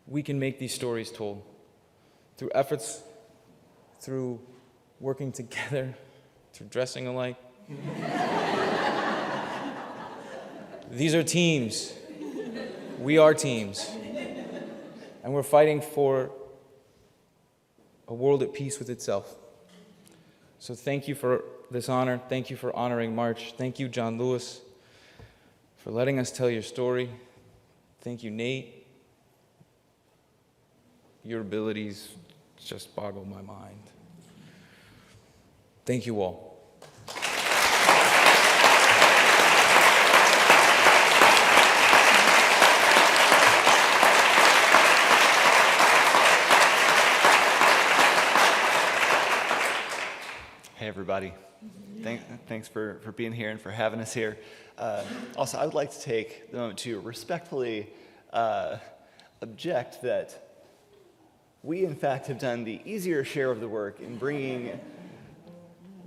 We can make these stories told through efforts, through working together, through dressing alike. These are teams. We are teams. And we're fighting for a world at peace with itself. So thank you for this honor. Thank you for honoring March. Thank you, John Lewis, for letting us tell your story. Thank you, Nate. Your abilities just boggle my mind. Thank you all. Hey, everybody. Thanks for being here and for having us here. Also, I would like to take the moment to respectfully object that we, in fact, have done the easier share of the work in bringing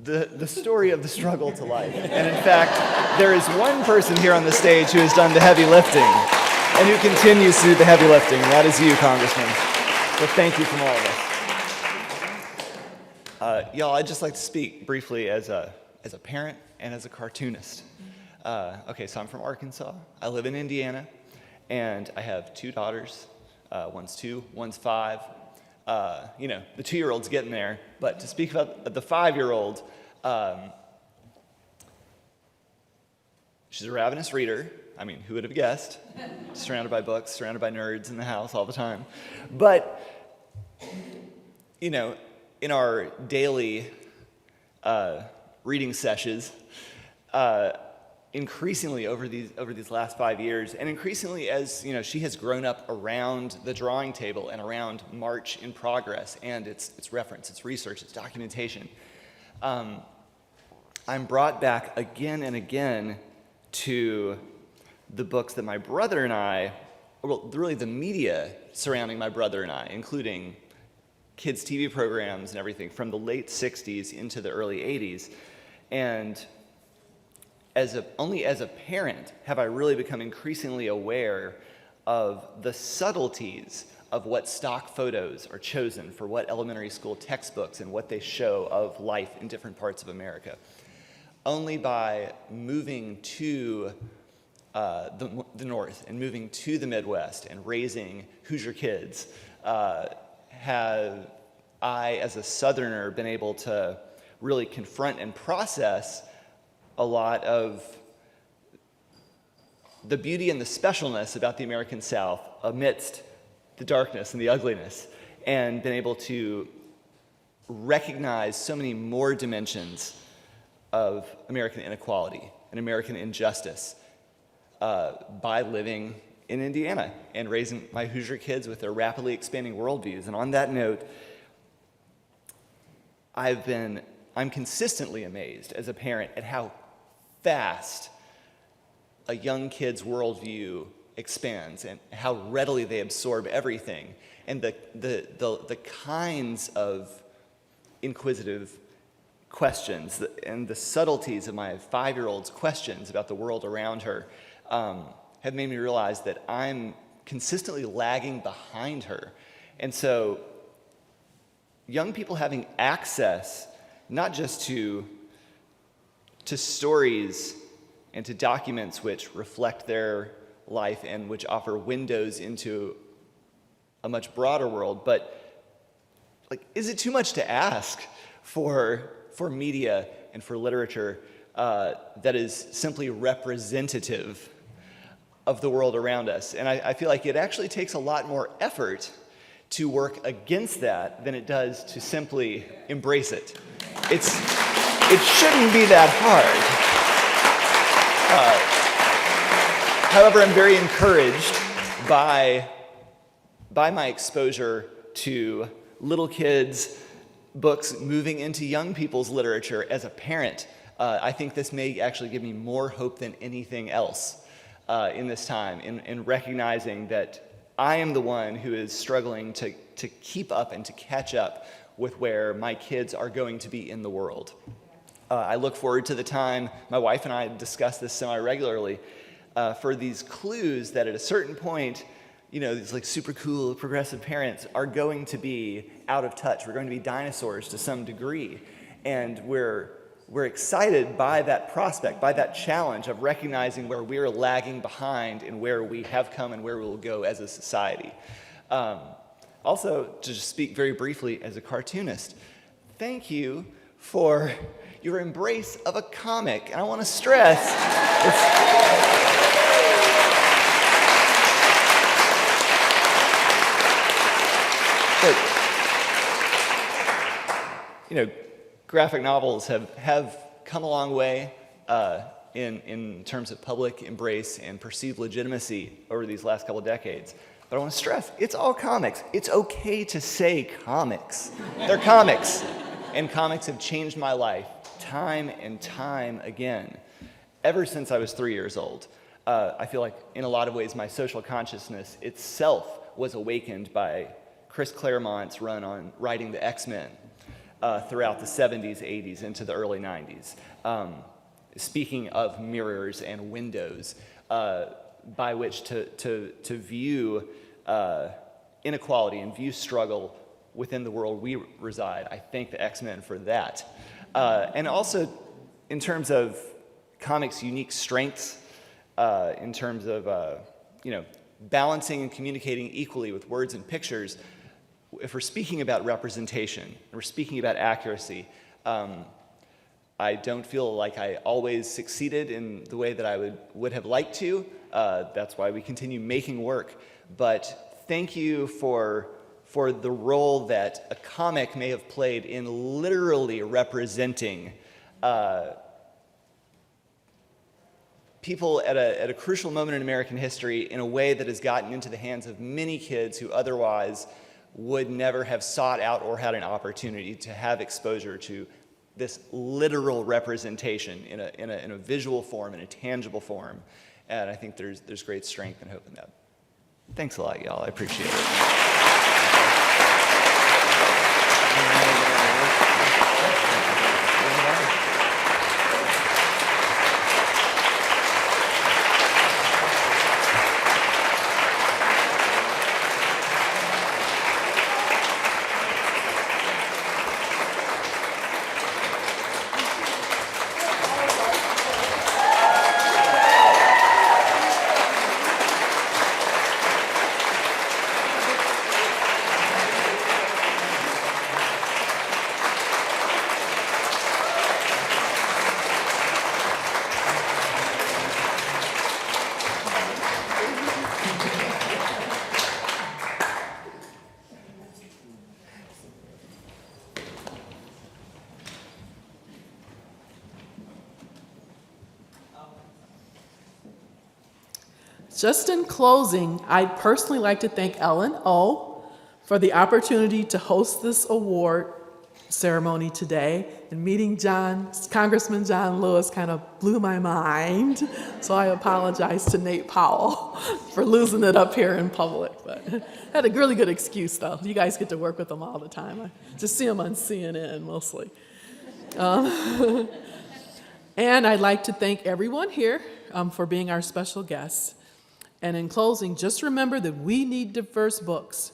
the story of the struggle to life. And in fact, there is one person here on the stage who has done the heavy lifting and who continues to do the heavy lifting, and that is you, Congressman. So thank you from all of us. Y'all, I'd just like to speak briefly as a parent and as a cartoonist. Okay, so I'm from Arkansas. I live in Indiana, and I have 2 daughters. One's 2, one's 5. The 2-year-old's getting there. But to speak about the 5-year-old, she's a ravenous reader. I mean, who would have guessed? Surrounded by books, surrounded by nerds in the house all the time. But, in our daily reading sessions, increasingly over these last 5 years, and increasingly as she has grown up around the drawing table and around March in Progress and its reference, its research, its documentation, I'm brought back again and again to the books that my brother and I, well, really the media surrounding my brother and I, including kids' TV programs and everything from the late 60s into the early 80s. And only as a parent have I really become increasingly aware of the subtleties of what stock photos are chosen for what elementary school textbooks and what they show of life in different parts of America. Only by moving to the North and moving to the Midwest and raising Hoosier kids have I, as a Southerner, been able to really confront and process a lot of the beauty and the specialness about the American South amidst the darkness and the ugliness, and been able to recognize so many more dimensions of American inequality and American injustice by living in Indiana and raising my Hoosier kids with their rapidly expanding worldviews. And on that note, I'm consistently amazed as a parent at how fast a young kid's worldview expands and how readily they absorb everything, and the kinds of inquisitive questions and the subtleties of my 5-year-old's questions about the world around her have made me realize that I'm consistently lagging behind her. And so young people having access not just to stories and to documents which reflect their life and which offer windows into a much broader world, but like, is it too much to ask for media and for literature that is simply representative of the world around us? And I feel like it actually takes a lot more effort to work against that than it does to simply embrace it. It shouldn't be that hard. However, I'm very encouraged by my exposure to little kids' books moving into young people's literature as a parent. I think this may actually give me more hope than anything else in this time, in recognizing that I am the one who is struggling to keep up and to catch up with where my kids are going to be in the world. I look forward to the time, my wife and I discuss this semi-regularly, for these clues that at a certain point, you know, these like super cool progressive parents are going to be out of touch. We're going to be dinosaurs to some degree. And we're excited by that prospect, by that challenge of recognizing where we're lagging behind and where we have come and where we will go as a society. Also, to just speak very briefly as a cartoonist, thank you for your embrace of a comic. And I want to stress, you know, graphic novels have come a long way in terms of public embrace and perceived legitimacy over these last couple of decades. But I want to stress, it's all comics. It's okay to say comics. They're comics. And comics have changed my life time and time again. Ever since I was 3 years old, I feel like in a lot of ways my social consciousness itself was awakened by Chris Claremont's run on writing the X-Men throughout the 70s, 80s, into the early 90s. Speaking of mirrors and windows, by which to view inequality and view struggle within the world we reside. I thank the X-Men for that. And also in terms of comics' unique strengths, in terms of you know, balancing and communicating equally with words and pictures. If we're speaking about representation, and we're speaking about accuracy, I don't feel like I always succeeded in the way that I would have liked to. That's why we continue making work. But thank you for the role that a comic may have played in literally representing people at a crucial moment in American history in a way that has gotten into the hands of many kids who otherwise would never have sought out or had an opportunity to have exposure to this literal representation in a visual form, in a tangible form. And I think there's great strength and hope in that. Thanks a lot, y'all. I appreciate it. Just in closing, I'd personally like to thank Ellen O. for the opportunity to host this award ceremony today, and meeting Congressman John Lewis kind of blew my mind. So I apologize to Nate Powell for losing it up here in public. But I had a really good excuse, though. You guys get to work with him all the time. I just see him on CNN mostly. And I'd like to thank everyone here for being our special guests. And in closing, just remember that we need diverse books,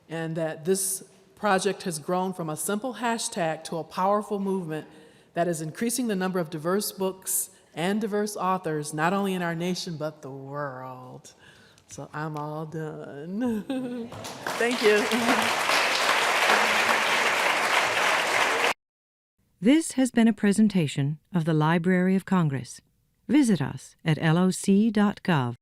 and that this project has grown from a simple hashtag to a powerful movement that is increasing the number of diverse books and diverse authors, not only in our nation, but the world. So I'm all done. Thank you. This has been a presentation of the Library of Congress. Visit us at loc.gov.